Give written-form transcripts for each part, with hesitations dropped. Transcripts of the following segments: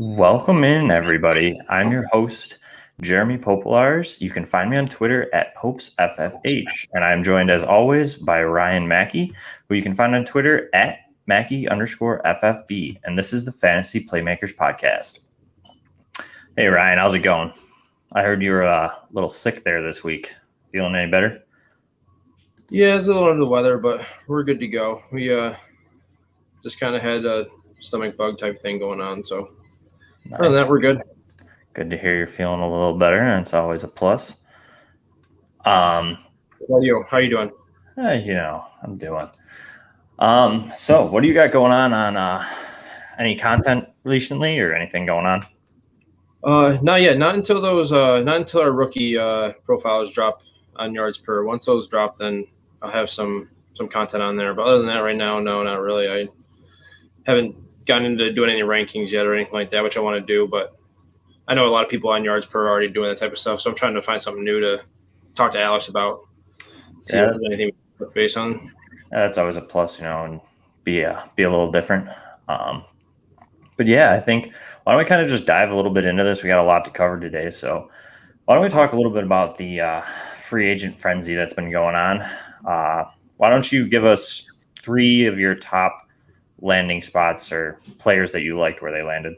Welcome in, everybody. I'm your host, Jeremy Popolars. You can find me on Twitter at PopesFFH, and I'm joined, as always, by Ryan Mackey, who you can find on Twitter at Mackey_FFB, and this is the Fantasy Playmakers podcast. Hey, Ryan, how's it going? I heard you were a little sick there this week. Feeling any better? Yeah, it's a little under the weather, but we're good to go. We just kind of had a stomach bug type thing going on, so other than Nice. that, we're good. Good to hear you're feeling a little better, and it's always a plus. How about you? How you doing? I'm doing. So what do you got going on any content recently or anything going on? Not yet. Not until our rookie profiles drop on yards per. Once those drop, then I'll have some content on there. But other than that, right now, no, not really. I haven't gotten into doing any rankings yet or anything like that, which I want to do. But I know a lot of people on yards per are already doing that type of stuff, so I'm trying to find something new to talk to Alex about. See if there's anything to put base on. That's always a plus, and be a little different. But yeah, I think why don't we kind of just dive a little bit into this? We got a lot to cover today, so why don't we talk a little bit about the free agent frenzy that's been going on? Why don't you give us 3 of your top landing spots or players that you liked where they landed?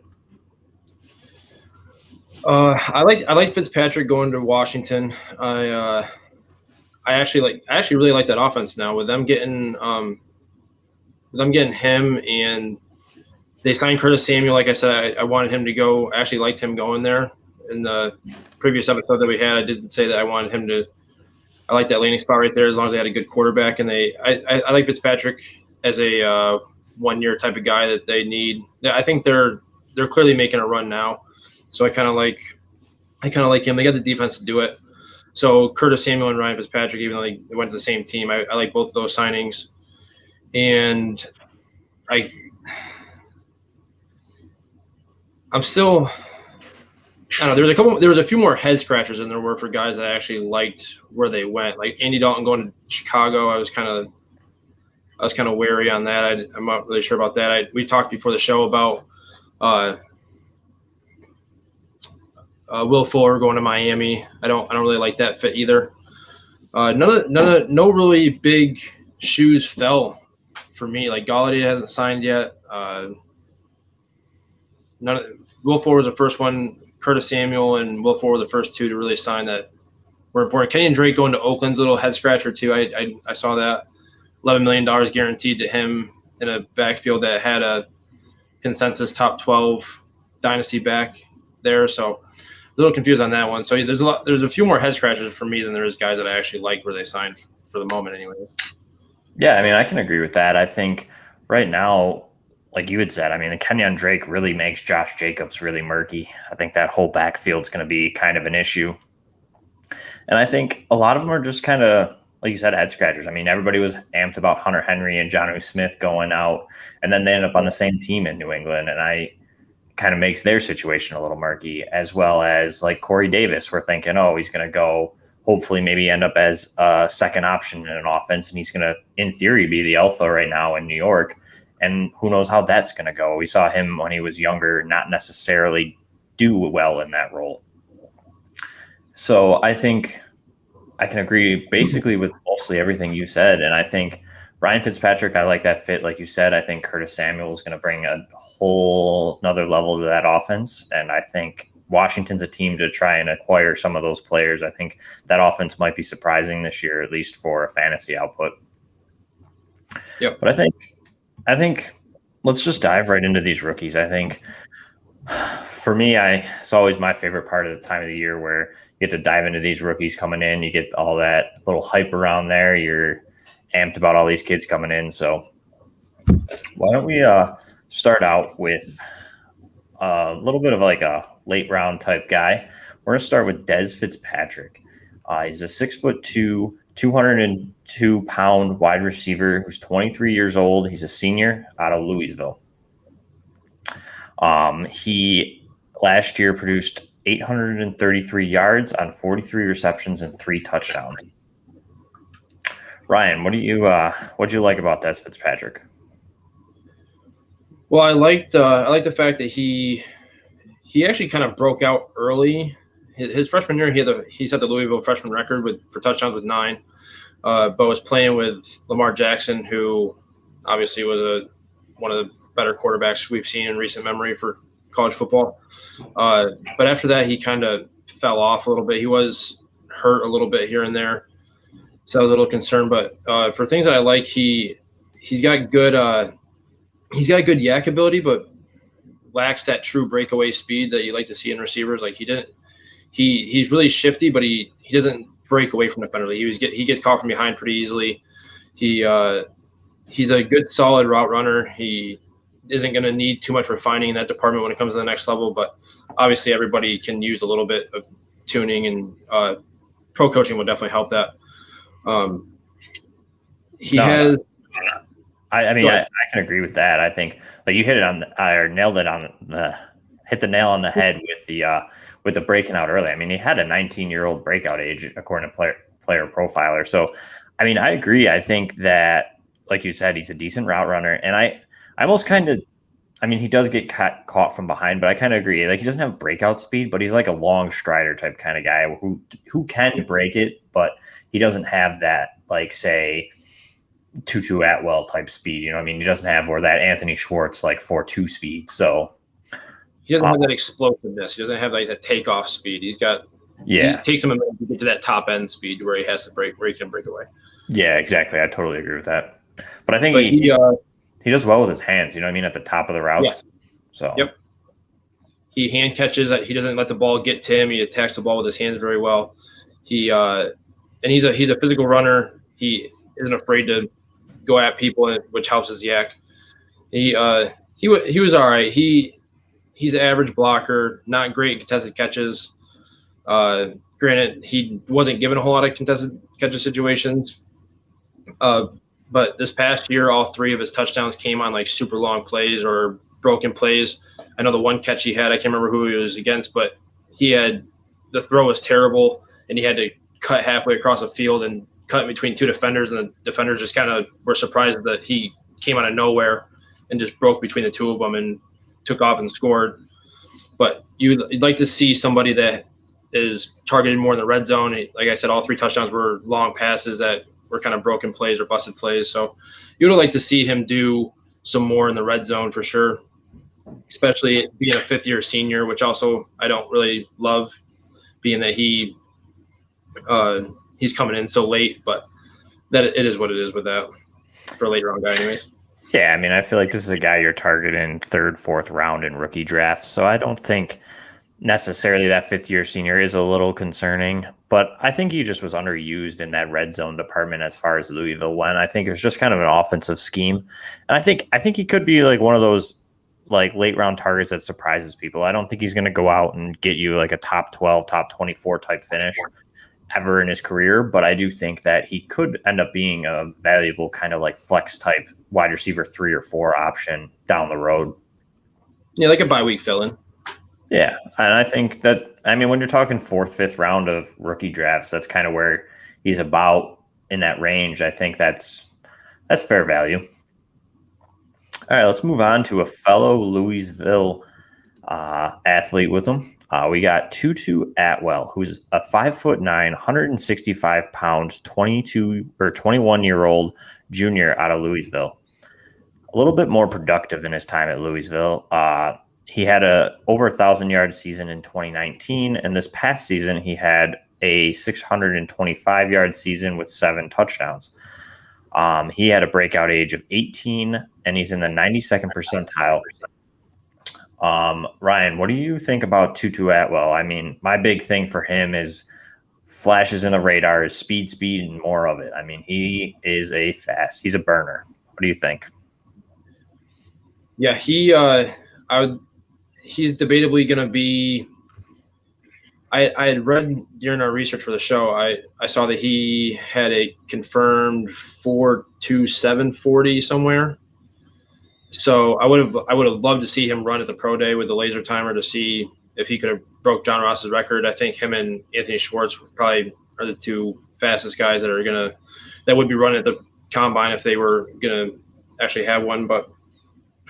I like Fitzpatrick going to Washington. I actually really like that offense now with them getting him, and they signed Curtis Samuel. Like I said, I wanted him to go. I actually liked him going there. In the previous episode that we had, I did say that I wanted him to. I like that landing spot right there as long as they had a good quarterback, and I like Fitzpatrick as a 1-year type of guy that they need. I think they're clearly making a run now, so I kind of like him. They got the defense to do it. So Curtis Samuel and Ryan Fitzpatrick, even though they went to the same team, I like both of those signings. And I'm still, I don't know. There was a few more head scratchers than there were for guys that I actually liked where they went. Like Andy Dalton going to Chicago, I was kind of wary on that. I'm not really sure about that. We talked before the show about Will Fuller going to Miami. I don't really like that fit either. No really big shoes fell for me. Like Galladay hasn't signed yet. Will Fuller was the first one. Curtis Samuel and Will Fuller were the first 2 to really sign that were important. Kenyon Drake going to Oakland's a little head scratcher too. I saw that. $11 million guaranteed to him in a backfield that had a consensus top 12 dynasty back there. So a little confused on that one. So there's a few more head scratchers for me than there is guys that I actually like where they signed for the moment anyway. Yeah, I mean, I can agree with that. I think right now, like you had said, I mean, the Kenyon Drake really makes Josh Jacobs really murky. I think that whole backfield's going to be kind of an issue. And I think a lot of them are just kind of, like you said, head scratchers. I mean, everybody was amped about Hunter Henry and Jonnu Smith going out, and then they end up on the same team in New England. And I kind of makes their situation a little murky, as well as like Corey Davis. We're thinking, oh, he's going to go hopefully maybe end up as a second option in an offense, and he's going to, in theory, be the alpha right now in New York. And who knows how that's going to go. We saw him when he was younger not necessarily do well in that role. So I think I can agree basically with mostly everything you said. And I think Ryan Fitzpatrick, I like that fit. Like you said, I think Curtis Samuel is going to bring a whole another level to that offense. And I think Washington's a team to try and acquire some of those players. I think that offense might be surprising this year, at least for a fantasy output. Yep. But I think let's just dive right into these rookies. I think for me, it's always my favorite part of the time of the year where you get to dive into these rookies coming in. You get all that little hype around there. You're amped about all these kids coming in. So why don't we start out with a little bit of like a late round type guy. We're going to start with Dez Fitzpatrick. He's a 6'2", 202-pound wide receiver who's 23 years old. He's a senior out of Louisville. He last year produced 833 yards on 43 receptions and 3 touchdowns. Ryan, what'd you like about Dez Fitzpatrick? Well, I liked the fact that he he actually kind of broke out early. His freshman year, he set the Louisville freshman record for touchdowns with 9, but was playing with Lamar Jackson, who obviously was one of the better quarterbacks we've seen in recent memory for college football. But after that, he kind of fell off a little bit. He was hurt a little bit here and there, so I was a little concerned. But for things that I like, he's got good yak ability, but lacks that true breakaway speed that you like to see in receivers. Like he's really shifty, but he doesn't break away from the defender. He gets caught from behind pretty easily. He's a good solid route runner. He isn't going to need too much refining in that department when it comes to the next level, but obviously everybody can use a little bit of tuning, and pro coaching will definitely help that. I mean, I can agree with that. I think like you hit it hit the nail on the head with the breaking out early. I mean, he had a 19-year-old breakout age according to player profiler. So, I mean, I agree. I think that, like you said, he's a decent route runner, and I almost kind of, I mean, he does get caught from behind, but I kind of agree. Like, he doesn't have breakout speed, but he's like a long strider type kind of guy who can break it, but he doesn't have that, like, say, Tutu Atwell type speed. You know what I mean? He doesn't have, or that Anthony Schwartz like 4.2 speed. So he doesn't have that explosiveness. He doesn't have like that takeoff speed. He takes him a minute to get to that top end speed where he has to break, where he can break away. Yeah, exactly. I totally agree with that. But I think he does well with his hands. You know what I mean? At the top of the routes. Yeah. So yep. He hand catches. He doesn't let the ball get to him. He attacks the ball with his hands very well. And he's a physical runner. He isn't afraid to go at people, which helps his yak. He was all right. He's an average blocker, not great contested catches. Granted, he wasn't given a whole lot of contested catches situations. But this past year, all 3 of his touchdowns came on like super long plays or broken plays. I know the one catch he had, I can't remember who he was against, but the throw was terrible, and he had to cut halfway across the field and cut between 2 defenders, and the defenders just kind of were surprised that he came out of nowhere and just broke between the 2 of them and took off and scored. But you'd like to see somebody that is targeted more in the red zone. Like I said, all 3 touchdowns were long passes that were kind of broken plays or busted plays. So you would like to see him do some more in the red zone for sure, especially being a 5th-year senior, which also I don't really love, being that he's coming in so late. But that it is what it is with that for a late round guy anyways. Yeah, I mean, I feel like this is a guy you're targeting 3rd, 4th round in rookie drafts. So I don't think necessarily that 5th-year senior is a little concerning, but I think he just was underused in that red zone department as far as Louisville went. I think it was just kind of an offensive scheme, and I think he could be like one of those like late round targets that surprises people. I don't think he's going to go out and get you like a top 12, top 24 type finish ever in his career, but I do think that he could end up being a valuable kind of like flex type wide receiver 3 or 4 option down the road. Yeah, like a bye week fill-in. Yeah, and I think that, I mean, when you're talking 4th, 5th round of rookie drafts, that's kind of where he's about in that range. I think that's fair value. All right, let's move on to a fellow Louisville athlete with him. We got Tutu Atwell, who's a 5'9", 165 pounds, 21-year-old junior out of Louisville. A little bit more productive in his time at Louisville. He had over 1,000-yard season in 2019, and this past season he had a 625-yard season with 7 touchdowns. He had a breakout age of 18, and he's in the 92nd percentile. Ryan, what do you think about Tutu Atwell? I mean, my big thing for him is flashes in the radar, is speed, and more of it. I mean, he's a burner. What do you think? Yeah, he's debatably going to be. I had read during our research for the show, I saw that he had a confirmed 4.27 40 somewhere. So I would have loved to see him run at the pro day with the laser timer to see if he could have broke John Ross's record. I think him and Anthony Schwartz probably are the 2 fastest guys that would be running at the combine if they were gonna actually have one. But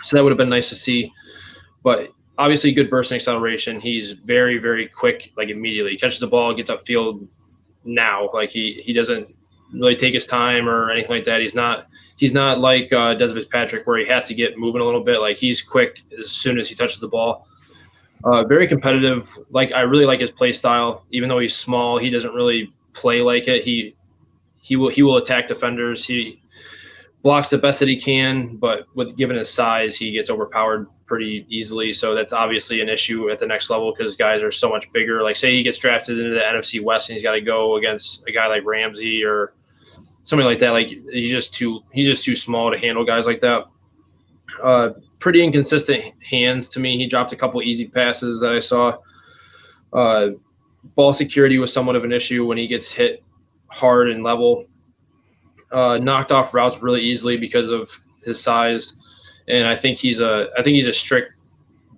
so that would have been nice to see. But obviously good bursting acceleration. He's very, very quick, like immediately. He catches the ball, gets upfield now. Like he doesn't really take his time or anything like that. He's not like Des Fitzpatrick where he has to get moving a little bit. Like he's quick as soon as he touches the ball. Very competitive. Like I really like his play style. Even though he's small, he doesn't really play like it. He will attack defenders. He blocks the best that he can, but with given his size, he gets overpowered pretty easily. So that's obviously an issue at the next level because guys are so much bigger. Like say he gets drafted into the NFC West and he's got to go against a guy like Ramsey or somebody like that. Like he's just too small to handle guys like that. Pretty inconsistent hands to me. He dropped a couple easy passes that I saw. Ball security was somewhat of an issue when he gets hit hard and level. Knocked off routes really easily because of his size, and I think he's a strict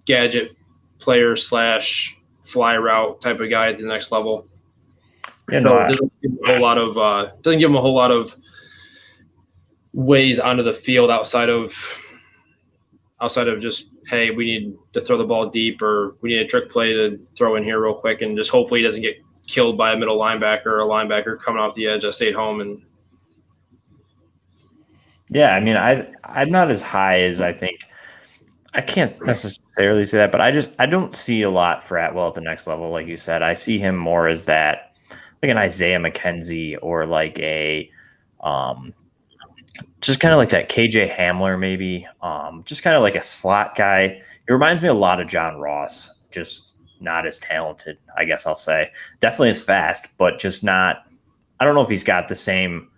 gadget player slash fly route type of guy at the next level. Yeah, So no, it doesn't give him a whole lot of ways onto the field outside of just, hey, we need to throw the ball deep or we need a trick play to throw in here real quick, and just hopefully he doesn't get killed by a middle linebacker or a linebacker coming off the edge that stayed home. And yeah, I mean, I'm not as high as I think. I can't necessarily say that, but I don't see a lot for Atwell at the next level. Like you said, I see him more as that, like an Isaiah McKenzie or like a, just kind of like that KJ Hamler maybe, just kind of like a slot guy. It reminds me a lot of John Ross, just not as talented, I guess I'll say. Definitely as fast, but just not. I don't know if he's got the same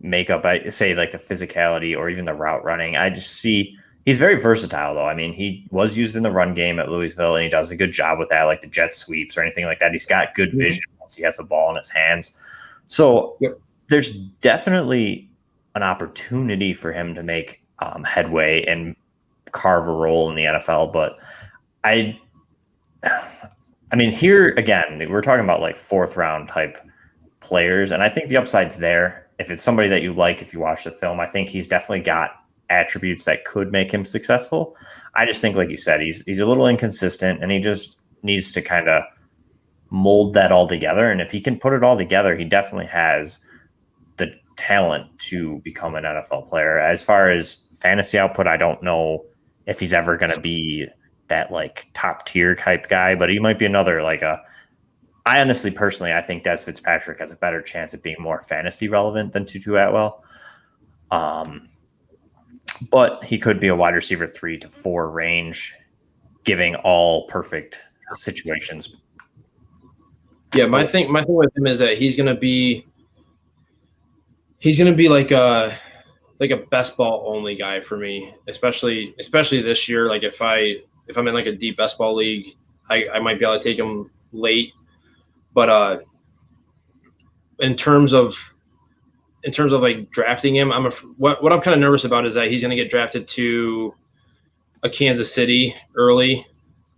makeup. I say like the physicality or even the route running. I just see. He's very versatile, though. I mean, he was used in the run game at Louisville, and he does a good job with that, like the jet sweeps or anything like that. He's got good vision once he has the ball in his hands. So there's definitely an opportunity for him to make headway and carve a role in the NFL. But I mean, here again, we're talking about like fourth round type players, and I think the upside's there. If it's somebody that you like, if you watch the film, I think he's definitely got attributes that could make him successful. I just think, like you said, he's a little inconsistent, and he just needs to kind of mold that all together. And if he can put it all together, he definitely has the talent to become an NFL player. As far as fantasy output, I don't know if he's ever going to be that like top tier type guy, but he might be another like a. I honestly, personally, I think Des Fitzpatrick has a better chance of being more fantasy relevant than Tutu Atwell. But he could be a wide receiver 3 to 4 range, giving all perfect situations. Yeah, my thing with him is that he's gonna be like a best ball only guy for me, especially this year. Like if I'm in like a deep best ball league, I might be able to take him late. But in terms of like drafting him, what I'm kind of nervous about is that he's going to get drafted to a Kansas City early.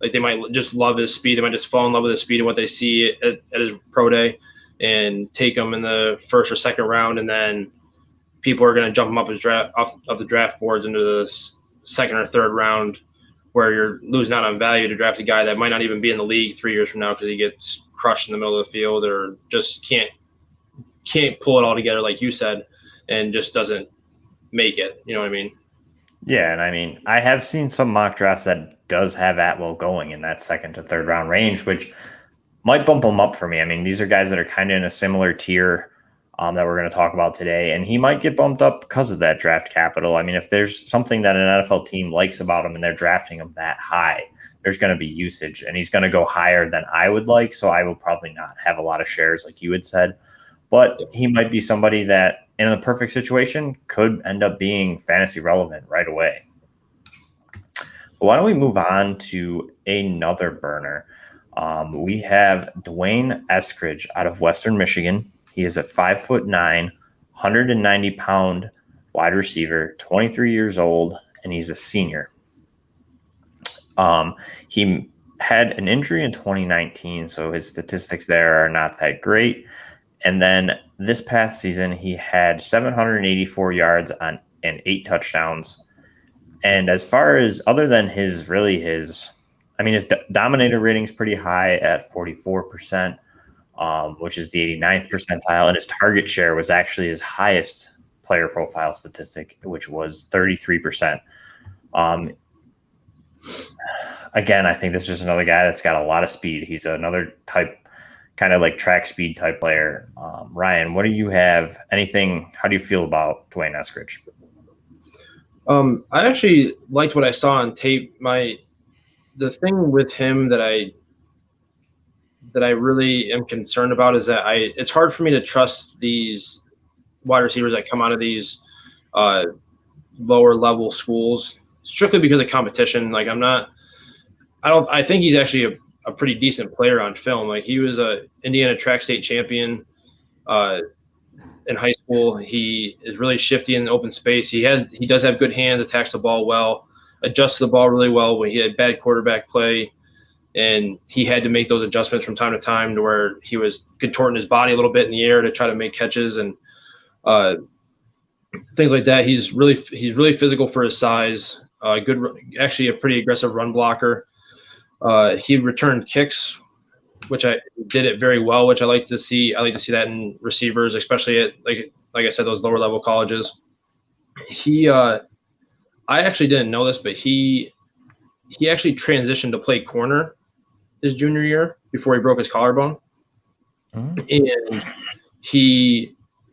Like they might just love his speed. They might just fall in love with his speed and what they see at his pro day, and take him in the first or second round, and then people are going to jump him up his draft off of the draft boards into the second or third round, where you're losing out on value to draft a guy that might not even be in the league 3 years from now because he gets crushed in the middle of the field or just can't pull it all together, like you said, and just doesn't make it. You know what I mean? Yeah, and I mean, I have seen some mock drafts that does have Atwell going in that second to third round range, which might bump him up for me. I mean, these are guys that are kind of in a similar tier that we're going to talk about today, and he might get bumped up because of that draft capital. I mean, if there's something that an NFL team likes about him and they're drafting him that high, there's going to be usage, and he's going to go higher than I would like, so I will probably not have a lot of shares like you had said. But he might be somebody that, in a perfect situation, could end up being fantasy relevant right away. But why don't we move on to another burner? We have Dwayne Eskridge out of Western Michigan. He is a 5'9", 190-pound wide receiver, 23 years old, and he's a senior. He had an injury in 2019, so his statistics there are not that great. And then this past season, he had 784 yards and 8 touchdowns. And as far as other than his I mean, his dominator rating is pretty high at 44%, which is the 89th percentile, and his target share was actually his highest player profile statistic, which was 33%. Again, I think this is just another guy that's got a lot of speed. He's another type, kind of like track speed type player. Ryan, what do you have? Anything? How do you feel about Dwayne Eskridge? I actually liked what I saw on tape. The thing with him that I really am concerned about is that it's hard for me to trust these wide receivers that come out of these lower level schools strictly because of competition. Like I think he's actually a pretty decent player on film. Like he was a Indiana track state champion in high school. He is really shifty in open space. He does have good hands, attacks the ball well, adjusts the ball really well when he had bad quarterback play. And he had to make those adjustments from time to time to where he was contorting his body a little bit in the air to try to make catches and things like that. He's really physical for his size. Actually a pretty aggressive run blocker. He returned kicks, which I did it very well, which I like to see. I like to see that in receivers, especially at like I said, those lower level colleges. I actually didn't know this, but he actually transitioned to play corner his junior year before he broke his collarbone. And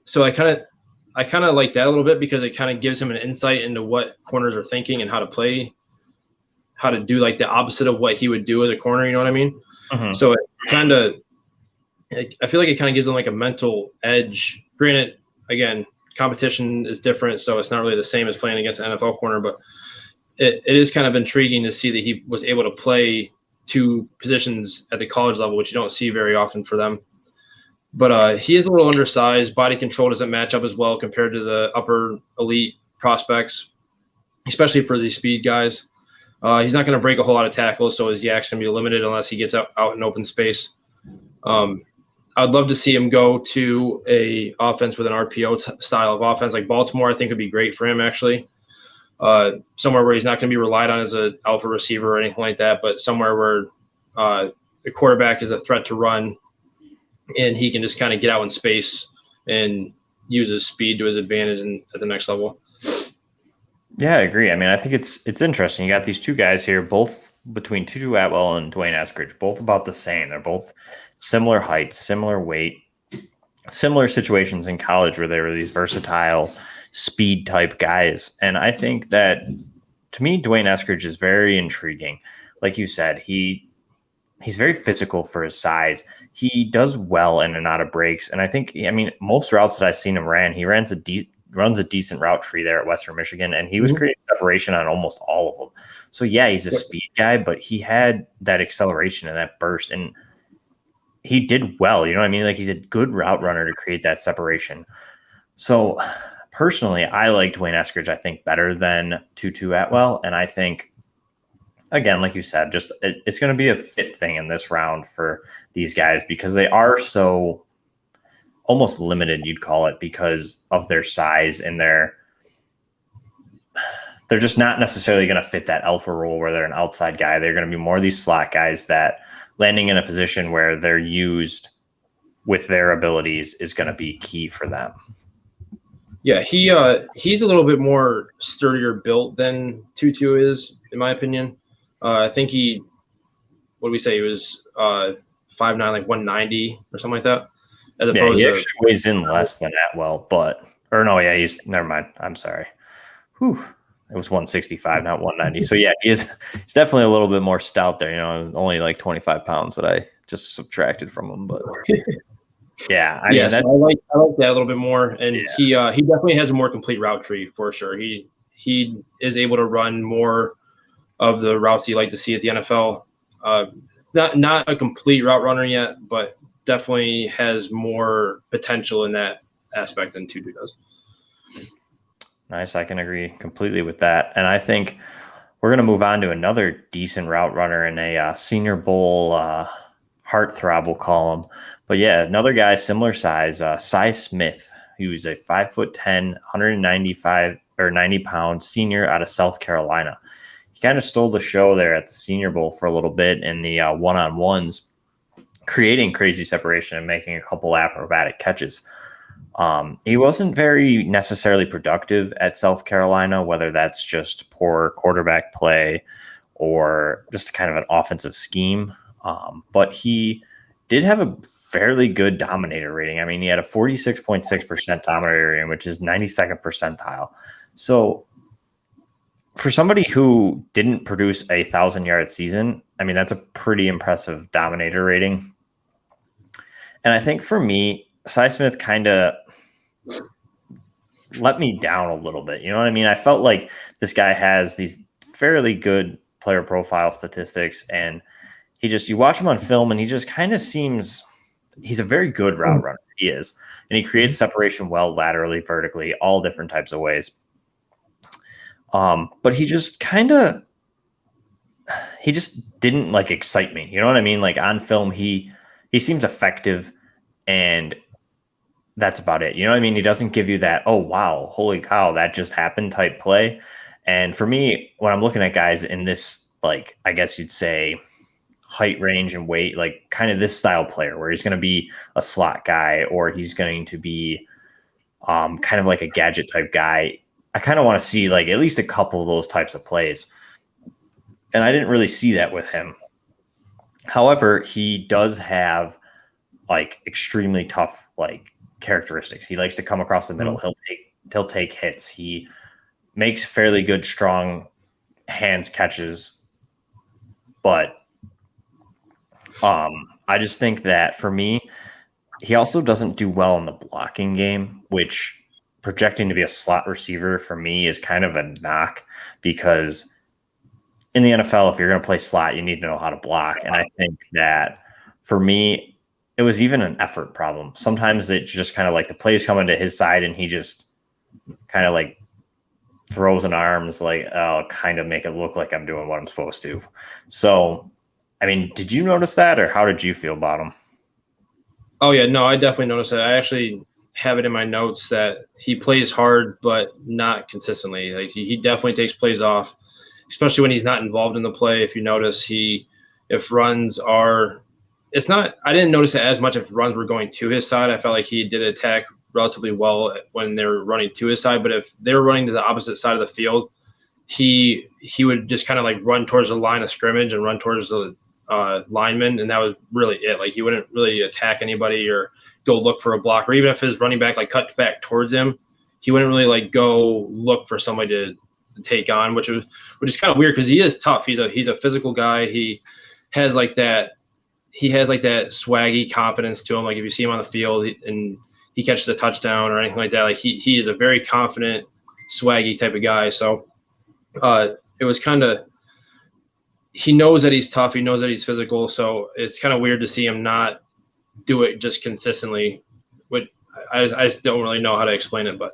so I kind of like that a little bit because it kind of gives him an insight into what corners are thinking and how to do like the opposite of what he would do as a corner. You know what I mean? Mm-hmm. So I feel like it kind of gives him like a mental edge. Granted, again, competition is different, so it's not really the same as playing against an NFL corner, but it is kind of intriguing to see that he was able to play two positions at the college level, which you don't see very often for them. But he is a little undersized. Body control doesn't match up as well compared to the upper elite prospects, especially for these speed guys. He's not going to break a whole lot of tackles, so his yak's going to be limited unless he gets out in open space. I'd love to see him go to a offense with an RPO style of offense like Baltimore. I think would be great for him, actually. Somewhere where he's not going to be relied on as an alpha receiver or anything like that, but somewhere where the quarterback is a threat to run and he can just kind of get out in space and use his speed to his advantage at the next level. Yeah, I agree. I mean, I think it's interesting. You got these two guys here, both between Tutu Atwell and Dwayne Eskridge, both about the same. They're both similar height, similar weight, similar situations in college where they were these versatile speed type guys. And I think that, to me, Dwayne Eskridge is very intriguing. Like you said, he's very physical for his size. He does well in and out of breaks. And I think, most routes that I've seen him he runs a decent route tree there at Western Michigan, and he was creating separation on almost all of them. So yeah, he's a speed guy, but he had that acceleration and that burst, and he did well. You know what I mean? Like, he's a good route runner to create that separation. So personally, I like Dwayne Eskridge, I think, better than Tutu Atwell. And I think, again, like you said, just it's going to be a fit thing in this round for these guys because they are so almost limited, you'd call it, because of their size and they're just not necessarily going to fit that alpha role where they're an outside guy. They're going to be more of these slot guys that landing in a position where they're used with their abilities is going to be key for them. Yeah, he's a little bit more sturdier built than Tutu is, in my opinion. I think he was 5'9", like 190 or something like that. Yeah, he actually weighs in less than Atwell, never mind. I'm sorry. Whew. It was 165, not 190. So yeah, he's definitely a little bit more stout there. Only like 25 pounds that I just subtracted from him, but yeah, I like that a little bit more. And he definitely has a more complete route tree for sure. He is able to run more of the routes you like to see at the NFL. Not a complete route runner yet, but definitely has more potential in that aspect than Tutu does. Nice. I can agree completely with that. And I think we're going to move on to another decent route runner in a Senior Bowl heartthrob, we'll call him. But yeah, another guy similar size, Cy Smith, who's a 5'10", 195 or 90 pound senior out of South Carolina. He kind of stole the show there at the Senior Bowl for a little bit in the one-on-ones, creating crazy separation and making a couple acrobatic catches. He wasn't very necessarily productive at South Carolina, whether that's just poor quarterback play or just kind of an offensive scheme. But he did have a fairly good dominator rating. I mean, he had a 46.6% dominator rating, which is 92nd percentile. So for somebody who didn't produce a 1,000-yard season, I mean, that's a pretty impressive dominator rating. And I think for me, Cy Smith kind of let me down a little bit. You know what I mean? I felt like this guy has these fairly good player profile statistics, and you watch him on film and he just kind of seems, he's a very good route runner. He is. And he creates separation well, laterally, vertically, all different types of ways. But he just didn't like excite me. You know what I mean? Like on film, he seems effective, and that's about it. You know what I mean? He doesn't give you that, oh, wow, holy cow, that just happened type play. And for me, when I'm looking at guys in this, like, I guess you'd say height range and weight, like kind of this style player where he's going to be a slot guy or he's going to be kind of like a gadget type guy, I kind of want to see like at least a couple of those types of plays. And I didn't really see that with him. However, he does have like extremely tough like characteristics. He likes to come across the middle. He'll take hits. He makes fairly good, strong hands catches. But I just think that for me, he also doesn't do well in the blocking game, which projecting to be a slot receiver for me is kind of a knock, because in the NFL, if you're going to play slot, you need to know how to block. And I think that for me, it was even an effort problem. Sometimes it's just kind of like the play's coming to his side and he just kind of like throws an arms like, oh, kind of make it look like I'm doing what I'm supposed to. So, I mean, did you notice that, or how did you feel about him? Oh, yeah, no, I definitely noticed that. I actually have it in my notes that he plays hard, but not consistently. Like he definitely takes plays off, especially when he's not involved in the play. If you notice, if runs are, it's not, I didn't notice it as much if runs were going to his side. I felt like he did attack relatively well when they were running to his side, but if they were running to the opposite side of the field, he would just kind of like run towards the line of scrimmage and run towards the lineman, and that was really it. Like he wouldn't really attack anybody or go look for a block, or even if his running back like cut back towards him, he wouldn't really like go look for somebody to take on, which is kind of weird because he is tough. He's a physical guy. He has like that swaggy confidence to him. Like if you see him on the field and he catches a touchdown or anything like that, like he is a very confident, swaggy type of guy. So it was kind of, he knows that he's tough. He knows that he's physical. So it's kind of weird to see him not do it just consistently. But I just don't really know how to explain it. But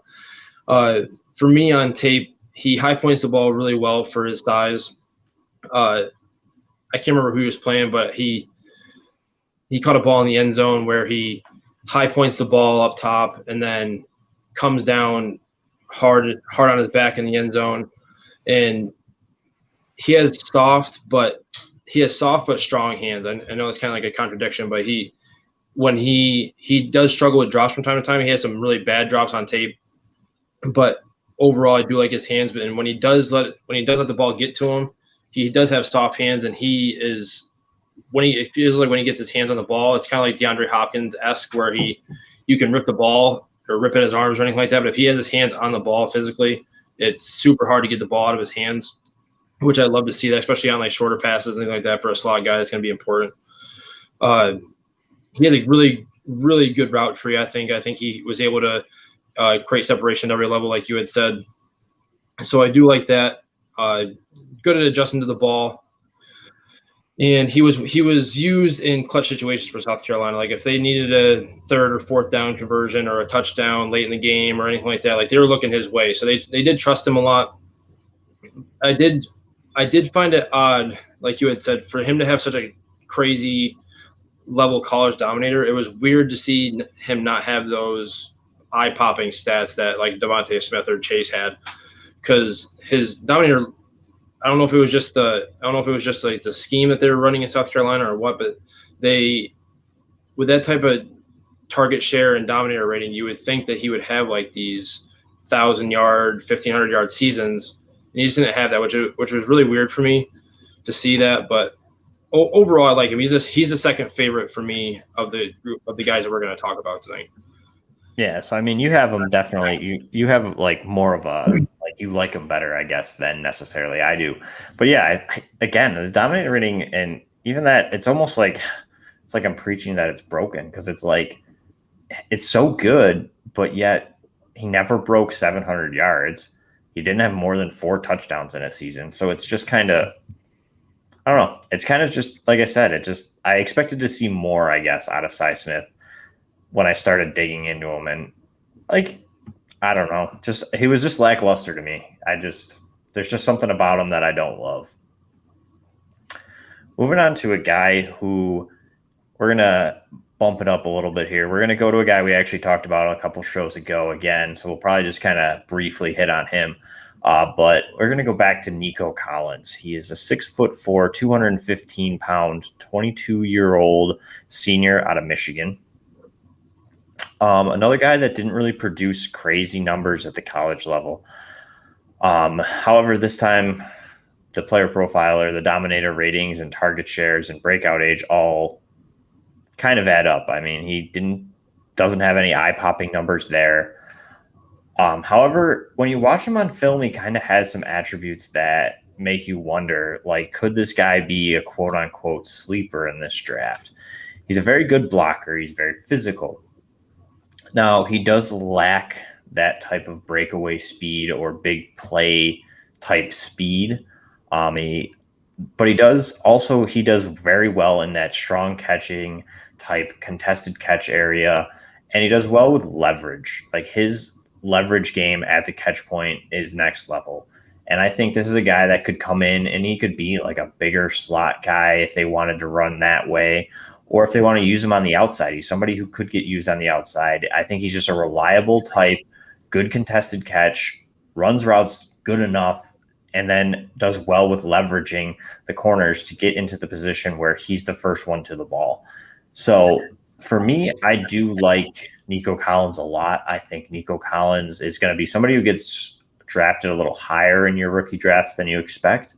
for me on tape, he high points the ball really well for his size. I can't remember who he was playing, but he caught a ball in the end zone where he high points the ball up top and then comes down hard on his back in the end zone. And he has soft but strong hands. I know it's kind of like a contradiction, but when he does struggle with drops from time to time. He has some really bad drops on tape, but overall I do like his hands. But when he does let the ball get to him, he does have soft hands, and it feels like when he gets his hands on the ball, it's kind of like DeAndre Hopkins-esque, where you can rip the ball or rip at his arms or anything like that. But if he has his hands on the ball physically, it's super hard to get the ball out of his hands, which I love to see that, especially on like shorter passes and things like that. For a slot guy, that's going to be important. He has a really, really good route tree. I think he was able to create separation at every level, like you had said. So I do like that. Good at adjusting to the ball. And he was used in clutch situations for South Carolina. Like if they needed a third or fourth down conversion or a touchdown late in the game or anything like that, like they were looking his way. So they did trust him a lot. I did find it odd, like you had said, for him to have such a crazy level college dominator. It was weird to see him not have those eye-popping stats that like Devontae Smith or Chase had, because his dominator I don't know if it was just like the scheme that they were running in South Carolina or what, but they, with that type of target share and dominator rating, you would think that he would have like these 1,000-yard, 1,500-yard seasons, and he just didn't have that, which was really weird for me to see that. But overall, I like him. He's the second favorite for me of the group of the guys that we're going to talk about tonight. Yeah, so I mean, you have him definitely. You have like more of a like you like him better, I guess, than necessarily I do. But yeah, again, the dominator rating and even that, it's almost like I'm preaching that it's broken because it's like it's so good, but yet he never broke 700 yards. He didn't have more than 4 touchdowns in a season, so it's just kind of I don't know. It's kind of just like I said. I expected to see more, I guess, out of Cy Smith when I started digging into him, and like I don't know, just he was just lackluster to me. There's just something about him that I don't love. Moving on to a guy who we're gonna bump it up a little bit here. We're gonna go to a guy we actually talked about a couple shows ago again, so we'll probably just kind of briefly hit on him. But we're going to go back to Nico Collins. He is a 6'4", 215-pound, 22-year-old senior out of Michigan. Another guy that didn't really produce crazy numbers at the college level. However, this time the player profiler, the dominator ratings and target shares and breakout age all kind of add up. I mean, he doesn't have any eye-popping numbers there. However, when you watch him on film, he kind of has some attributes that make you wonder, like, could this guy be a quote-unquote sleeper in this draft? He's a very good blocker. He's very physical. Now, he does lack that type of breakaway speed or big play type speed. But he does very well in that strong catching type contested catch area, and he does well with leverage. Like his leverage game at the catch point is next level. And I think this is a guy that could come in and he could be like a bigger slot guy if they wanted to run that way, or if they want to use him on the outside. He's somebody who could get used on the outside. I think he's just a reliable type, good contested catch, runs routes good enough, and then does well with leveraging the corners to get into the position where he's the first one to the ball. So for me, I do like Nico Collins a lot. I think Nico Collins is going to be somebody who gets drafted a little higher in your rookie drafts than you expect,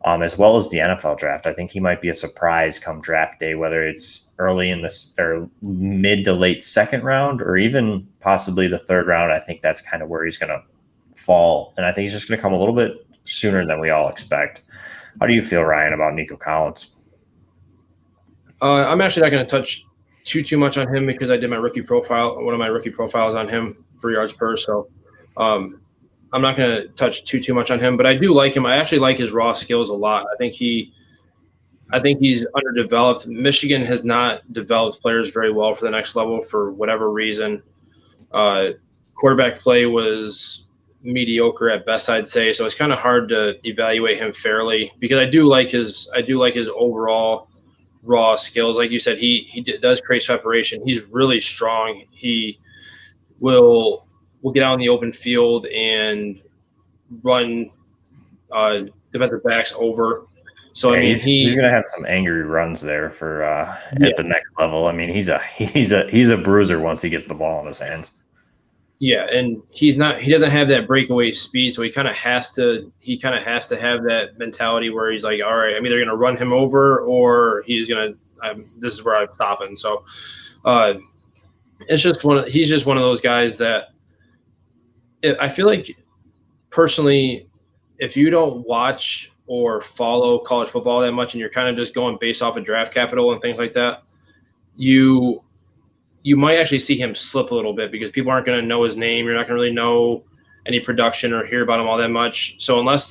as well as the NFL draft. I think he might be a surprise come draft day, whether it's early in the or mid to late second round or even possibly the third round. I think that's kind of where he's going to fall. And I think he's just going to come a little bit sooner than we all expect. How do you feel, Ryan, about Nico Collins? I'm actually not going to touch too much on him because I did my rookie profile, one of my rookie profiles on him for yards per. So I'm not going to touch too much on him, but I do like him. I actually like his raw skills a lot. I think he's underdeveloped. Michigan has not developed players very well for the next level for whatever reason. Quarterback play was mediocre at best, I'd say. So it's kind of hard to evaluate him fairly because I do like his overall raw skills. Like you said, he does create separation. He's really strong. He will get out in the open field and run defensive backs over. So yeah, I mean, he's going to have some angry runs there for at the next level. I mean, he's a bruiser once he gets the ball in his hands. Yeah, and he doesn't have that breakaway speed, so he kind of has to have that mentality where he's like, all right, I'm either going to run him over or he's going to this is where I'm stopping. So he's just one of those guys that I feel like personally, if you don't watch or follow college football that much and you're kind of just going based off of draft capital and things like that, you might actually see him slip a little bit because people aren't going to know his name. You're not going to really know any production or hear about him all that much. So unless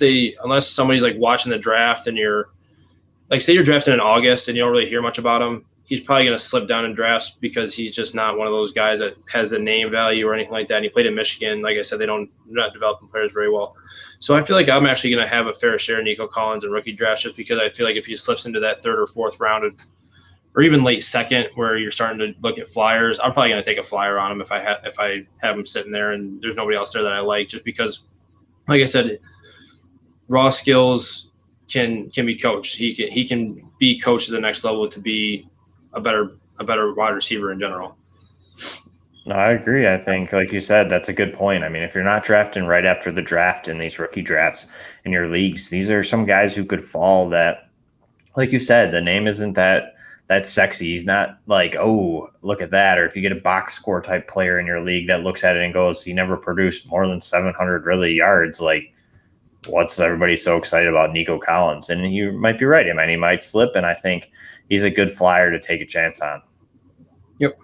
somebody's like watching the draft and you're like, say you're drafting in August and you don't really hear much about him, he's probably going to slip down in drafts because he's just not one of those guys that has the name value or anything like that. And he played in Michigan. Like I said, they're not developing players very well. So I feel like I'm actually going to have a fair share of Nico Collins in rookie drafts just because I feel like if he slips into that third or fourth round or even late second where you're starting to look at flyers, I'm probably going to take a flyer on him if I have him sitting there and there's nobody else there that I like, just because, like I said, raw skills can be coached. He can be coached to the next level to be a better wide receiver in general. No, I agree. I think, like you said, that's a good point. I mean, if you're not drafting right after the draft in these rookie drafts in your leagues, these are some guys who could fall that, like you said, the name isn't that sexy. He's not like, oh, look at that. Or if you get a box score type player in your league that looks at it and goes, he never produced more than 700 really yards, like, what's everybody so excited about Nico Collins? And you might be right. I mean, he might slip, and I think he's a good flyer to take a chance on. Yep.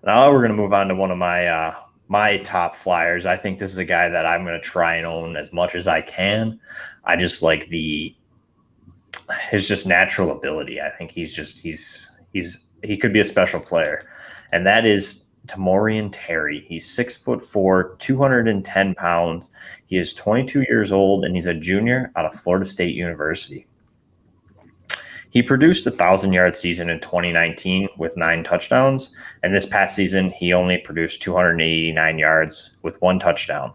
Now we're going to move on to one of my top flyers. I think this is a guy that I'm going to try and own as much as I can. I just like his just natural ability. I think he could be a special player, and that is Tamorrion Terry. He's 6'4", 210 pounds. He is 22 years old, and he's a junior out of Florida State University. He produced a 1,000-yard season in 2019 with 9 touchdowns, and this past season he only produced 289 yards with 1 touchdown.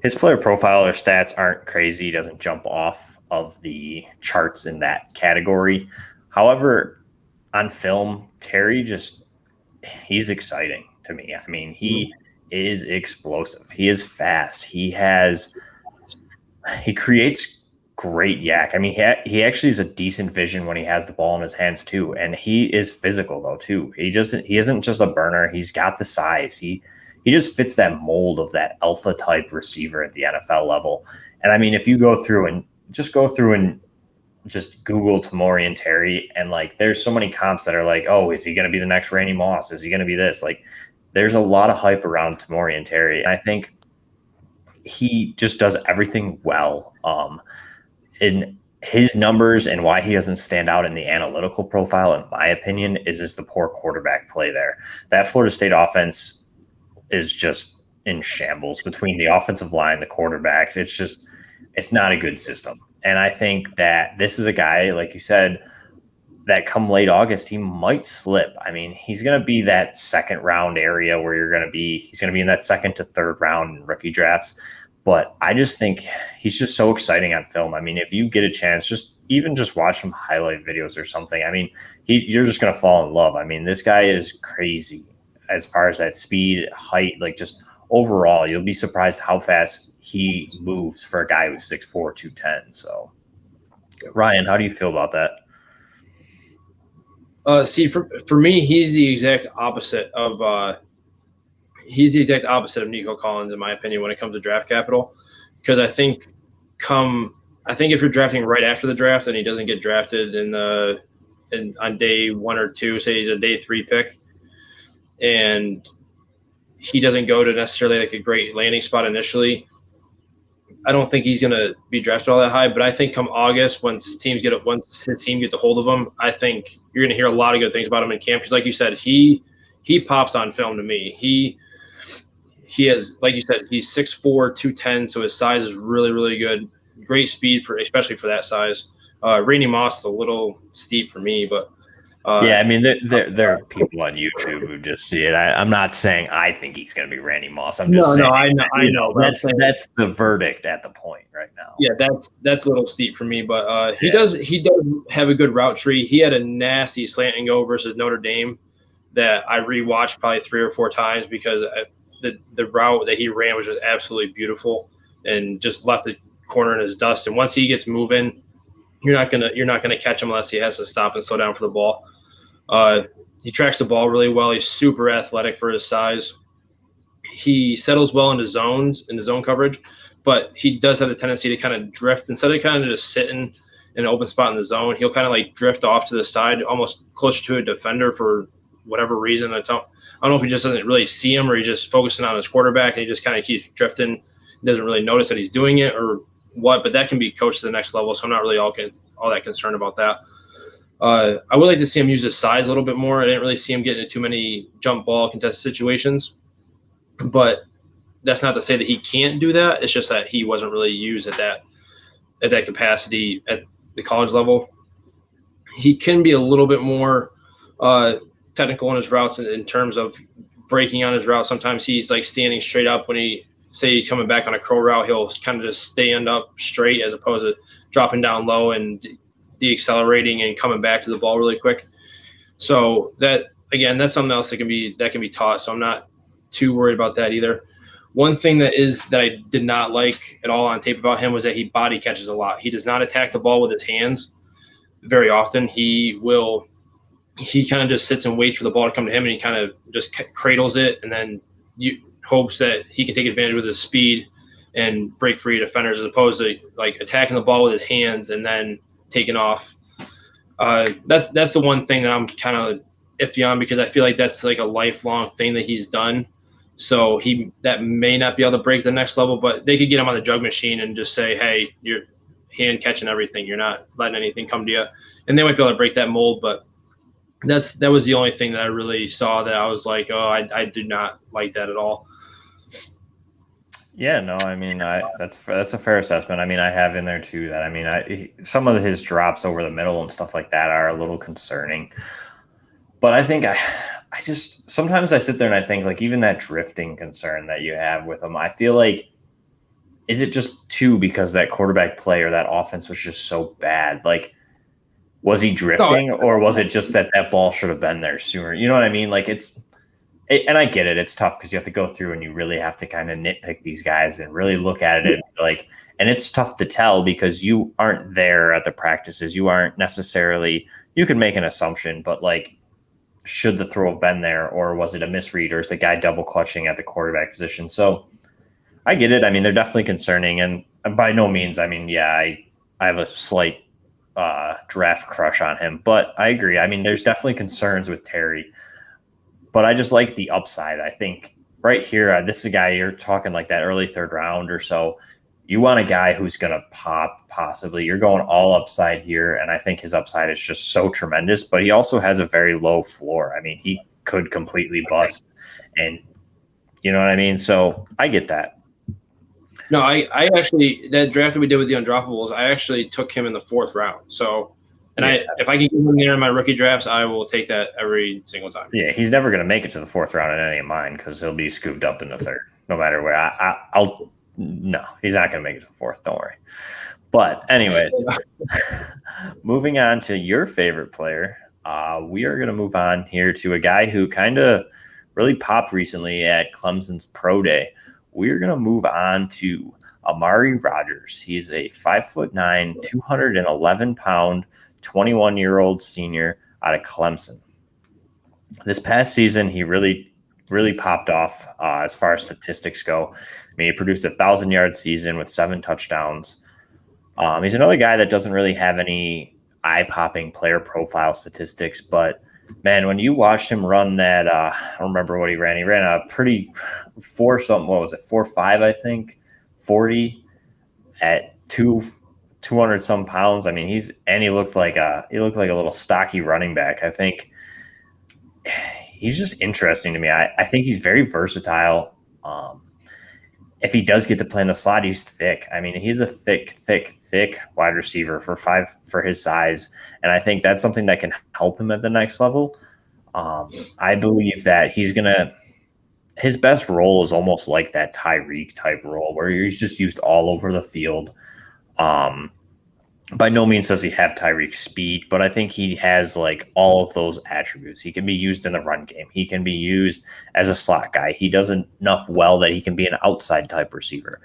His player profile or stats aren't crazy. He doesn't jump off of the charts in that category. However, on film, Terry he's exciting to me. I mean, he is explosive. He is fast. He creates great yak. I mean, he actually is a decent vision when he has the ball in his hands too. And he is physical though too. He isn't just a burner. He's got the size. He just fits that mold of that alpha type receiver at the NFL level. And I mean, if you go through and just Google Tamorrion Terry, and like, there's so many comps that are like, oh, is he going to be the next Randy Moss? Is he going to be this? Like, there's a lot of hype around Tamorrion Terry. And I think he just does everything well. In his numbers, and why he doesn't stand out in the analytical profile, in my opinion, is just the poor quarterback play there. That Florida State offense is just in shambles between the offensive line, the quarterbacks. It's not a good system. And I think that this is a guy, like you said, that come late August, he might slip. I mean, he's going to be that second round area where he's going to be in that second to third round in rookie drafts. But I just think he's just so exciting on film. I mean, if you get a chance, just watch some highlight videos or something. I mean, you're just going to fall in love. I mean, this guy is crazy as far as that speed, height, like just overall. You'll be surprised how fast he moves for a guy who's 6'4", 210. So, Ryan, how do you feel about that? See, for me, he's the exact opposite of Nico Collins, in my opinion, when it comes to draft capital. Because I think if you're drafting right after the draft and he doesn't get drafted on day 1 or 2, say he's a day 3 pick, and he doesn't go to necessarily like a great landing spot initially, I don't think he's going to be drafted all that high. But I think come August, once his team gets a hold of him, I think you're going to hear a lot of good things about him in camp. Because like you said, he pops on film to me. He has, like you said, he's 6'4", 210, so his size is really, really good. Great speed especially for that size. Randy Moss is a little steep for me, but yeah, I mean, there are people on YouTube who just see it. I'm not saying I think he's going to be Randy Moss. I'm just saying, I know. That's the verdict at the point right now. Yeah, that's a little steep for me, but he does have a good route tree. He had a nasty slant and go versus Notre Dame that I rewatched probably 3 or 4 times because the route that he ran was just absolutely beautiful and just left the corner in his dust. And once he gets moving, you're not gonna catch him unless he has to stop and slow down for the ball. He tracks the ball really well. He's super athletic for his size. He settles well into zone coverage, but he does have a tendency to kind of drift instead of kind of just sitting in an open spot in the zone. He'll kind of like drift off to the side, almost closer to a defender for whatever reason. I don't know if he just doesn't really see him or he's just focusing on his quarterback and he just kind of keeps drifting. He doesn't really notice that he's doing it or what, but that can be coached to the next level. So I'm not really all that concerned about that. I would like to see him use his size a little bit more. I didn't really see him get into too many jump ball contested situations, but that's not to say that he can't do that. It's just that he wasn't really used at that capacity at the college level. He can be a little bit more technical in his routes in terms of breaking on his route. Sometimes he's like standing straight up when he say he's coming back on a curl route, he'll kind of just stand up straight as opposed to dropping down low and deaccelerating and coming back to the ball really quick. So that, again, that's something else that can be taught. So I'm not too worried about that either. One thing that I did not like at all on tape about him was that he body catches a lot. He does not attack the ball with his hands very often. He kind of just sits and waits for the ball to come to him, and he kind of just cradles it, and then hopes that he can take advantage with his speed and break free defenders, as opposed to like attacking the ball with his hands and then taking off. That's the one thing that I'm kind of iffy on, because I feel like that's like a lifelong thing that he's done. So that may not be able to break the next level, but they could get him on the jug machine and just say, hey, you're hand catching everything. You're not letting anything come to you. And they might be able to break that mold, but that was the only thing that I really saw that I was like, oh, I did not like that at all. Yeah, no, I mean, that's a fair assessment. I mean, I have in there too that, I mean, some of his drops over the middle and stuff like that are a little concerning. But I think I just sometimes I sit there and I think, like, even that drifting concern that you have with him, I feel like, is it just too because that quarterback play or that offense was just so bad? Like, was he drifting, or was it just that ball should have been there sooner? You know what I mean? Like, and I get it. It's tough because you have to go through and you really have to kind of nitpick these guys and really look at it. And it's tough to tell because you aren't there at the practices. You aren't necessarily, you can make an assumption, but like, should the throw have been there, or was it a misread, or is the guy double clutching at the quarterback position? So I get it. I mean, they're definitely concerning, and by no means, I mean, yeah, I have a slight draft crush on him, but I agree. I mean, there's definitely concerns with Terry, but I just like the upside. I think right here, this is a guy you're talking like that early third round or so. You want a guy who's going to pop, possibly. You're going all upside here, and I think his upside is just so tremendous, but he also has a very low floor. I mean, he could completely bust, and you know what I mean? So I get that. No, I actually, that draft that we did with the undroppables, I actually took him in the 4th round. So, and yeah. If I can get him there in my rookie drafts, I will take that every single time. Yeah, he's never going to make it to the 4th round in any of mine because he'll be scooped up in the 3rd, no matter where. No, he's not going to make it to the 4th. Don't worry. But anyways, moving on to your favorite player, we are going to move on here to a guy who kind of really popped recently at Clemson's Pro Day. We're going to move on to Amari Rodgers. He's a 5'9", 211-pound, 21-year-old senior out of Clemson. This past season, he really popped off as far as statistics go. I mean, he produced a 1,000-yard season with 7 touchdowns. He's another guy that doesn't really have any eye-popping player profile statistics, but man, when you watched him run that, I don't remember what he ran. He ran a pretty 4.5, I think, 40 at 200 some pounds. I mean, he looked like a little stocky running back. I think he's just interesting to me. I think he's very versatile. If he does get to play in the slot, he's thick. I mean, he's a thick wide receiver for his size. And I think that's something that can help him at the next level. I believe that his best role is almost like that Tyreek type role where he's just used all over the field. By no means does he have Tyreek's speed, but I think he has like all of those attributes. He can be used in the run game. He can be used as a slot guy. He does enough well that he can be an outside type receiver.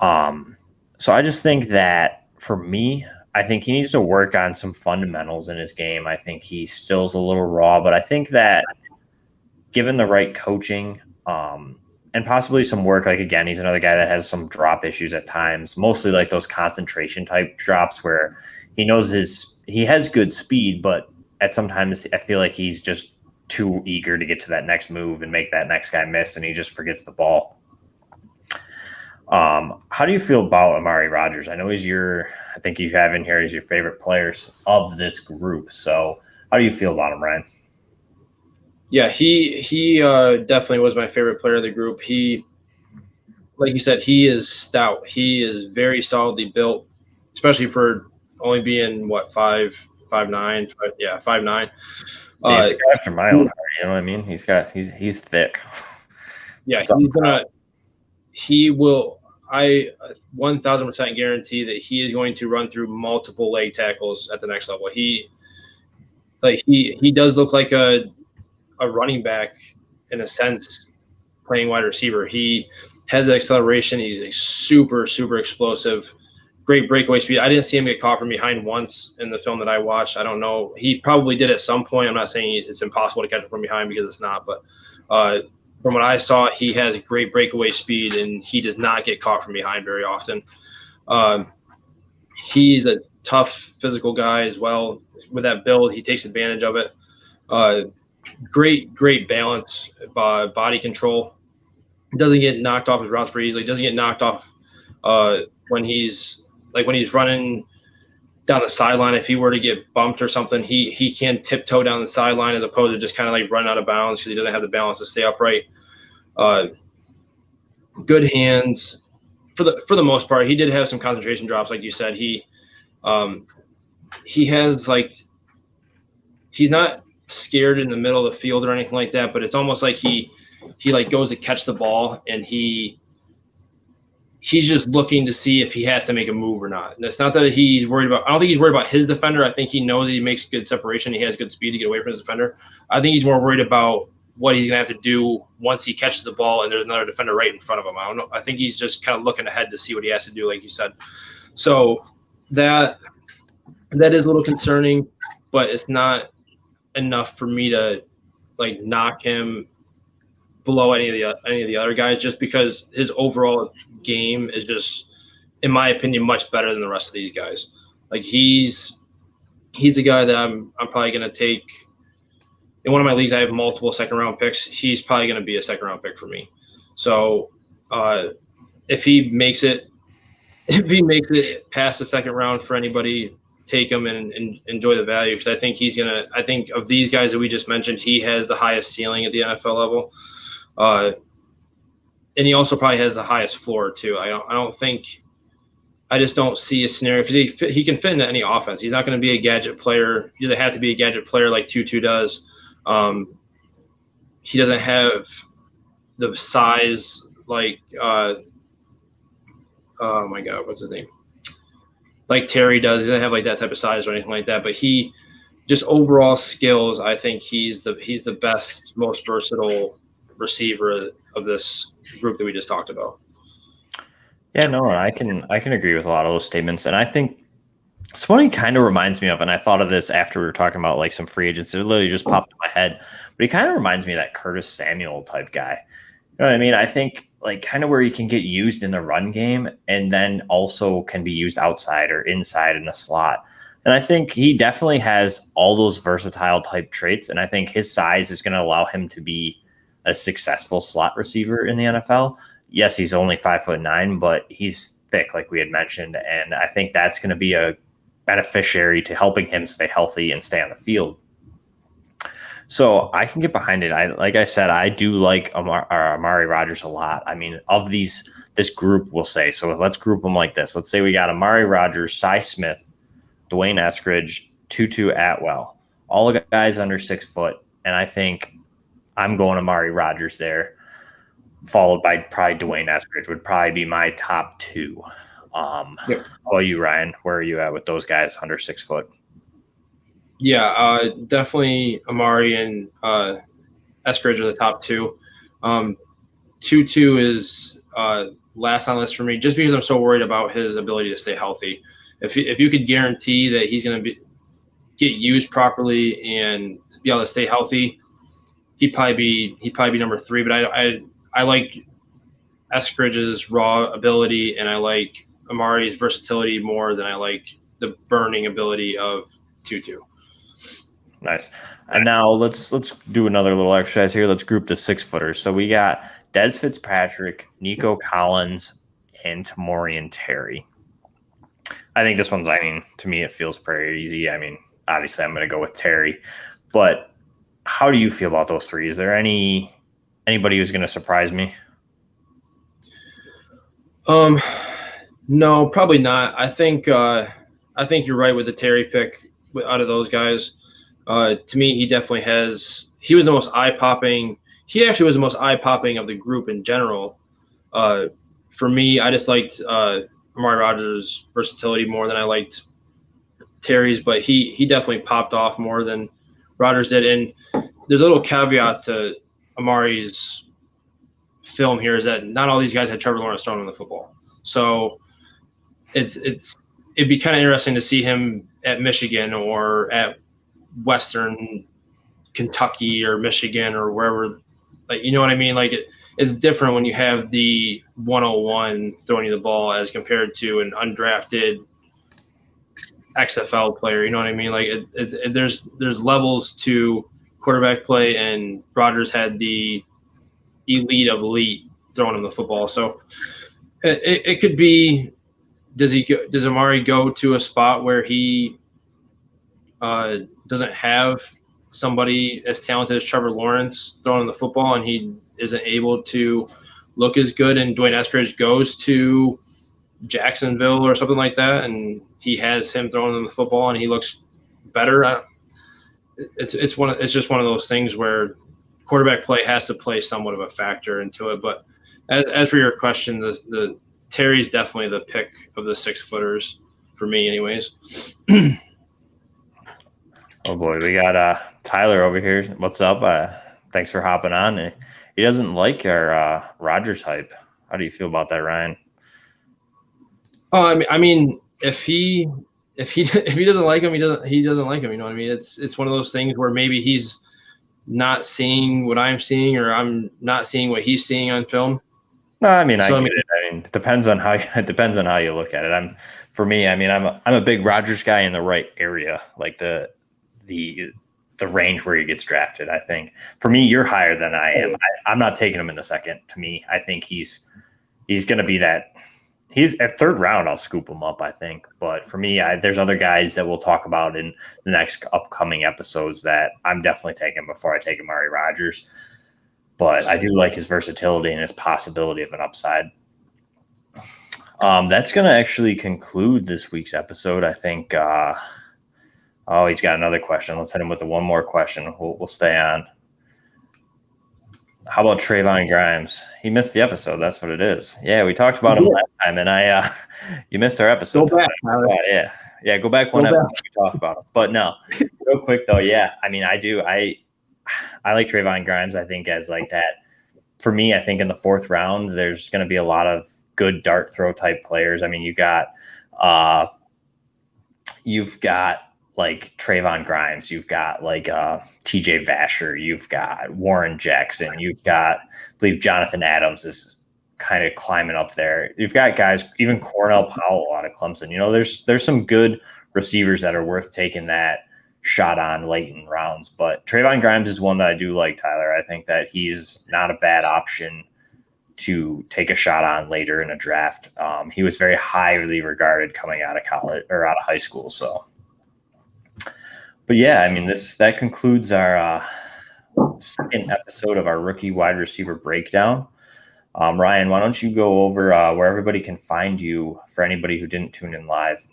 So I just think that for me, I think he needs to work on some fundamentals in his game. I think he still is a little raw, but I think that given the right coaching, and possibly some work, like, again, he's another guy that has some drop issues at times, mostly like those concentration type drops where he knows he has good speed, but at sometimes I feel like he's just too eager to get to that next move and make that next guy miss, and he just forgets the ball. How do you feel about Amari Rodgers? I know I think you have in here, he's your favorite players of this group. So how do you feel about him, Ryan? Yeah, he definitely was my favorite player of the group. He, like you said, he is stout. He is very solidly built, especially for only being 5'9", 5'9". He's after my own heart, you know what I mean? He's thick. Yeah, he will. I 1,000% guarantee that he is going to run through multiple leg tackles at the next level. He does look like a running back in a sense, playing wide receiver. He has that acceleration. He's a super explosive, great breakaway speed. I didn't see him get caught from behind once in the film that I watched. I don't know. He probably did at some point. I'm not saying it's impossible to catch him from behind because it's not, but from what I saw, he has great breakaway speed and he does not get caught from behind very often. He's a tough physical guy as well. With that build, he takes advantage of it. Great balance, body control. Doesn't get knocked off his routes very easily. Doesn't get knocked off when he's running down the sideline. If he were to get bumped or something, he can tiptoe down the sideline as opposed to just kind of like run out of bounds because he doesn't have the balance to stay upright. Good hands for the most part. He did have some concentration drops, like you said. He has he's not scared in the middle of the field or anything like that, but it's almost like he like goes to catch the ball and he's just looking to see if he has to make a move or not. And it's not that he's worried about. I don't think he's worried about his defender. I think he knows that he makes good separation. He has good speed to get away from his defender. I think he's more worried about what he's gonna have to do once he catches the ball and there's another defender right in front of him. I don't know. I think he's just kind of looking ahead to see what he has to do, like you said. So that is a little concerning, but it's not enough for me to like knock him below any of the other guys, just because his overall game is just, in my opinion, much better than the rest of these guys. Like he's the guy that I'm probably going to take in one of my leagues. I have multiple second round picks. He's probably going to be a second round pick for me. So if he makes it past the second round for anybody, take him and enjoy the value, because I think of these guys that we just mentioned, he has the highest ceiling at the NFL level. And he also probably has the highest floor too. I just don't see a scenario, because he can fit into any offense. He's not going to be a gadget player. He doesn't have to be a gadget player like Tutu does. He doesn't have the size like oh my God, what's his name? Like Terry does. He doesn't have like that type of size or anything like that. But he just overall skills, I think he's the best, most versatile receiver of this group that we just talked about. Yeah, no, I can agree with a lot of those statements. And I think someone he kind of reminds me of, and I thought of this after we were talking about like some free agents. It literally just popped in my head. But he kind of reminds me of that Curtis Samuel type guy. You know what I mean? I think like kind of where he can get used in the run game and then also can be used outside or inside in the slot. And I think he definitely has all those versatile type traits. And I think his size is going to allow him to be a successful slot receiver in the NFL. Yes, he's only 5'9", but he's thick, like we had mentioned. And I think that's going to be a beneficiary to helping him stay healthy and stay on the field. So I can get behind it. Like I said, I do like Amari Rodgers a lot. I mean, of this group, we'll say. So let's group them like this. Let's say we got Amari Rodgers, Cy Smith, Dwayne Eskridge, Tutu Atwell, all the guys under 6 foot. And I think I'm going Amari Rodgers there, followed by probably Dwayne Eskridge would probably be my top two. Yep. How about you, Ryan? Where are you at with those guys under 6 foot? Yeah, definitely Amari and Eskridge are the top two. Tutu is last on the list for me, just because I'm so worried about his ability to stay healthy. If you could guarantee that he's going to get used properly and be able to stay healthy, he'd probably be number 3. But I like Eskridge's raw ability, and I like Amari's versatility more than I like the burning ability of Tutu. Nice. And now let's do another little exercise here. Let's group the 6-footers. So we got Des Fitzpatrick, Nico Collins, and Tamorrion Terry. I think this one's, to me, it feels pretty easy. I mean, obviously I'm going to go with Terry. But how do you feel about those three? Is there anybody who's going to surprise me? No, probably not. I think you're right with the Terry pick out of those guys. To me, he definitely has. He was the most eye-popping. He actually was the most eye-popping of the group in general. for me, I just liked Amari Rodgers' versatility more than I liked Terry's, but he definitely popped off more than Rodgers did. And there's a little caveat to Amari's film here is that not all these guys had Trevor Lawrence throwing the football. So it'd be kind of interesting to see him at Michigan or at Western Kentucky or Michigan or wherever, like, you know what I mean? Like it's different when you have the 101 throwing you the ball as compared to an undrafted XFL player. You know what I mean? Like there's levels to quarterback play, and Rodgers had the elite throwing him the football. So it could be, does Amari go to a spot where he doesn't have somebody as talented as Trevor Lawrence throwing the football, and he isn't able to look as good, and Dwayne Eskridge goes to Jacksonville or something like that, and he has him throwing him the football and he looks better? It's just one of those things where quarterback play has to play somewhat of a factor into it. But as for your question, the Terry's definitely the pick of the 6-footers for me, anyways. Oh boy, we got Tyler over here. What's up? Thanks for hopping on. He doesn't like our Rodgers hype. How do you feel about that, Ryan? Oh, I mean, if he doesn't like him, he doesn't like him. You know what I mean? It's one of those things where maybe he's not seeing what I'm seeing, or I'm not seeing what he's seeing on film. No, I mean, I get it. I mean, it depends on how you look at it. I'm a big Rodgers guy in the right area, like the range where he gets drafted. I think for me, you're higher than I am. I'm not taking him in the second. To me, I think he's going to be that. He's at 3rd round. I'll scoop him up, I think. But for me, there's other guys that we'll talk about in the next upcoming episodes that I'm definitely taking before I take Amari Rodgers. But I do like his versatility and his possibility of an upside. That's going to actually conclude this week's episode. I think. He's got another question. Let's hit him with the one more question. We'll stay on. How about Trayvon Grimes? He missed the episode. That's what it is. Yeah, we talked about him last time, and you missed our episode. Go back, yeah, go back one episode. We talked about him. But no, real quick though, yeah. I mean, I do. I like Trayvon Grimes. I think as like that. For me, I think in the 4th round, there's going to be a lot of good dart throw type players. I mean, you've got like Trayvon Grimes, you've got like TJ Vasher, you've got Warren Jackson, you've got, I believe Jonathan Adams is kind of climbing up there. You've got guys, even Cornell Powell out of Clemson. You know, there's some good receivers that are worth taking that shot on late in rounds. But Trayvon Grimes is one that I do like, Tyler. I think that he's not a bad option to take a shot on later in a draft. He was very highly regarded coming out of college or out of high school. So. But yeah, I mean, that concludes our second episode of our rookie wide receiver breakdown. Ryan, why don't you go over where everybody can find you for anybody who didn't tune in live?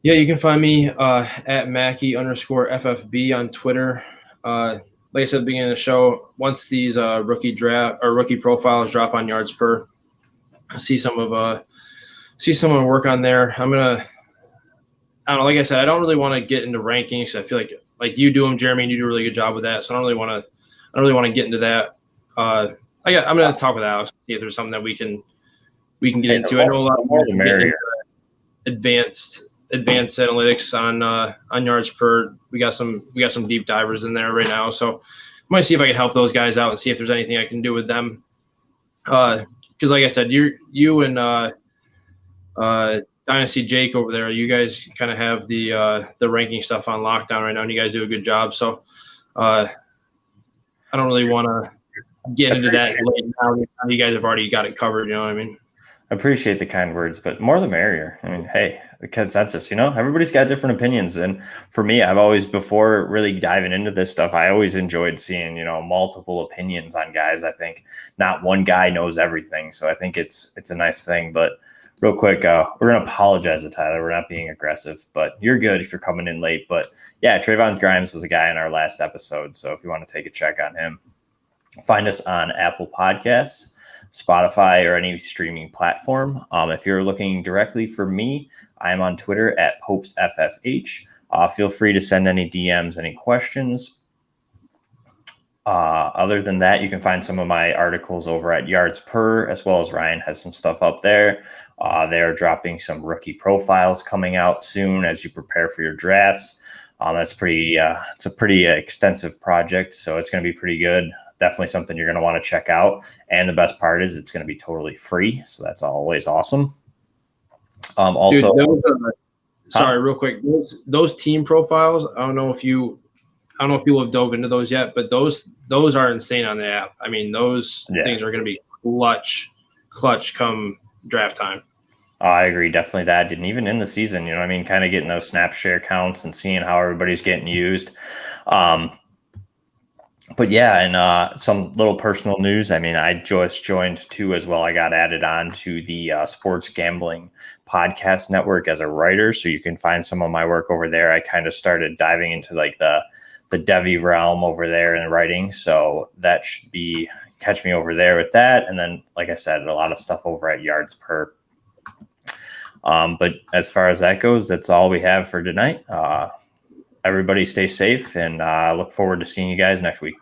Yeah, you can find me at Mackey_FFB on Twitter. Like I said at the beginning of the show, once these rookie profiles drop on yards per, see someone work on there. I don't know, like I said, I don't really want to get into rankings. I feel like you do them, Jeremy, and you do a really good job with that. So I don't really want to get into that. I'm going to talk with Alex, see if there's something that we can get into. I know a lot more advanced analytics on yards per. We got some deep divers in there right now. So I might see if I can help those guys out and see if there's anything I can do with them. Because like I said, you and Dynasty Jake over there, you guys kind of have the ranking stuff on lockdown right now, and you guys do a good job. So I don't really want to get into that late now. You guys have already got it covered. You know what I mean? I appreciate the kind words, but more the merrier. I mean, hey, the consensus, everybody's got different opinions. And for me, I've always, before really diving into this stuff, I always enjoyed seeing, multiple opinions on guys. I think not one guy knows everything. So I think it's a nice thing. But real quick, we're going to apologize to Tyler. We're not being aggressive, but you're good if you're coming in late. But yeah, Trayvon Grimes was a guy in our last episode. So if you want to take a check on him, find us on Apple Podcasts, Spotify, or any streaming platform. If you're looking directly for me, I'm on Twitter at PopesFFH. Feel free to send any DMs, any questions. Other than that, you can find some of my articles over at Yards Per, as well as Ryan has some stuff up there. They're dropping some rookie profiles coming out soon as you prepare for your drafts. That's pretty. It's a pretty extensive project, so it's going to be pretty good. Definitely something you're going to want to check out. And the best part is it's going to be totally free, so that's always awesome. Also, dude, sorry, real quick. Those team profiles. I don't know if you have dove into those yet, but those are insane on the app. I mean, those things are going to be clutch come draft time. I agree, definitely that. And even in the season, you know what I mean, kind of getting those snap share counts and seeing how everybody's getting used. But yeah, and some little personal news. I mean, I just joined too as well. I got added on to the Sports Gambling Podcast Network as a writer, so you can find some of my work over there. I kind of started diving into like the Devi realm over there in writing, so that should be catch me over there with that. And then, like I said, a lot of stuff over at Yards Per. But as far as that goes, that's all we have for tonight. Everybody stay safe, and look forward to seeing you guys next week.